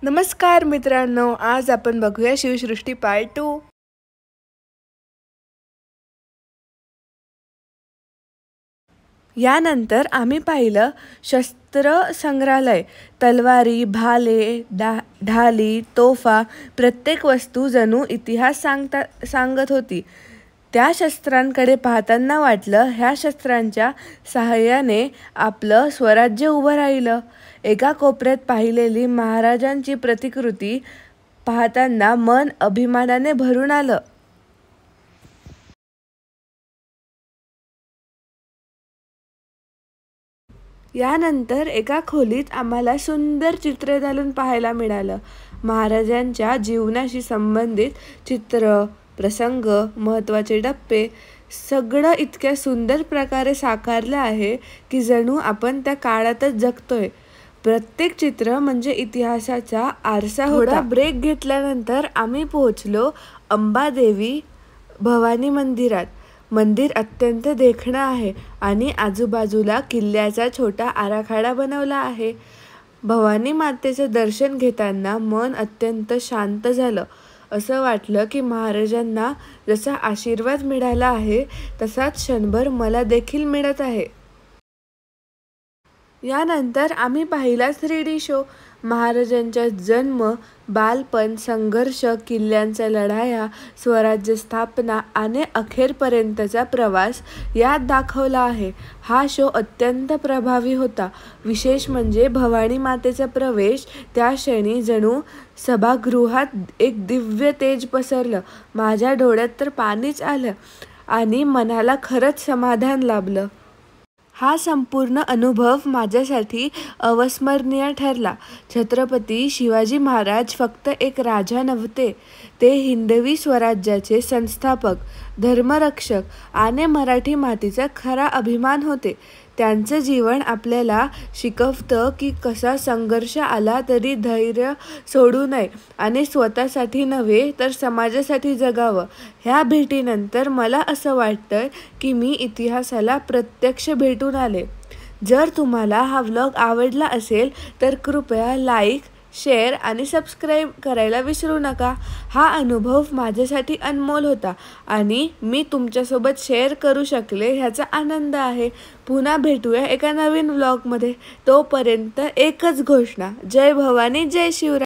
नमस्कार मित्रांनो, आज आपण बघूया शिवसृष्टी पार्ट 2। यानंतर आम्ही पाहिलं शस्त्र संग्रहालय। तलवारी, भाले, ढाली, तोफा, प्रत्येक वस्तू जणू इतिहास सांगत होती। त्या शस्त्रांकडे पाहताना वाटलं ह्या शस्त्रांच्या सहाय्याने आपलं स्वराज्य उभं राहिलं। एका कोपऱ्यात पाहिलेली महाराजांची प्रतिकृती पाहताना मन अभिमानाने भरून आलं। यानंतर एका खोलीत आम्हाला सुंदर चित्रदालन पाहायला मिळालं। महाराजांच्या जीवनाशी संबंधित चित्र, प्रसंग, महत्त्वाचे टप्पे सगळं इतक्या सुंदर प्रकारे साकारलं आहे की जणू आपण त्या काळातच जगतोय। प्रत्येक चित्र म्हणजे इतिहासाचा आरसा होता। थोडा ब्रेक घेतल्यानंतर आम्ही पोहोचलो अंबादेवी भवानी मंदिरात। मंदिर अत्यंत देखणं आहे आणि आजूबाजूला किल्ल्याचा छोटा आराखडा बनवला आहे। भवानी मातेचं दर्शन घेताना मन अत्यंत शांत झालं। असं वाटलं की महाराजांना जसा आशीर्वाद मिळाला आहे तसाच क्षणभर मला देखील मिळत आहे। यानंतर आम्ही पाहिला 3D शो। महाराजांचा जन्म, बालपण, संघर्ष, किल्ल्यांच्या लढाया, स्वराज्य स्थापना आणि अखेरपर्यंतचा प्रवास यात दाखवला आहे। हा शो अत्यंत प्रभावी होता। विशेष म्हणजे भवानी मातेचा प्रवेश, त्या क्षणी जणू सभागृहात एक दिव्य तेज पसरलं। माझ्या डोळ्यात तर पाणीच आलं आणि मनाला खरंच समाधान लाभलं। हा संपूर्ण अनुभव माझ्यासाठी अविस्मरणीय ठरला। छत्रपती शिवाजी महाराज फक्त एक राजा नव्हते, ते हिंदवी स्वराज्याचे संस्थापक, धर्मरक्षक आणि मराठी मातीचा खरा अभिमान होते। त्यांचं जीवन आपल्याला शिकवतं की कसा संघर्ष आला तरी धैर्य सोडू नये आणि स्वतःसाठी नव्हे तर समाजासाठी जगावं। ह्या भेटीनंतर मला असं वाटतं की मी इतिहासाला प्रत्यक्ष भेटून आले। जर तुम्हाला हा व्लॉग आवडला असेल तर कृपया लाईक, शेअर आणि सबस्क्राईब करायला विसरू नका। हा अनुभव माझ्यासाठी अनमोल होता आणि मी तुमच्यासोबत शेअर करू शकले ह्याचा आनंद आहे। पुन्हा भेटूया एका नवीन व्लॉगमध्ये। तोपर्यंत एकच घोषणा, जय भवानी, जय शिवराय।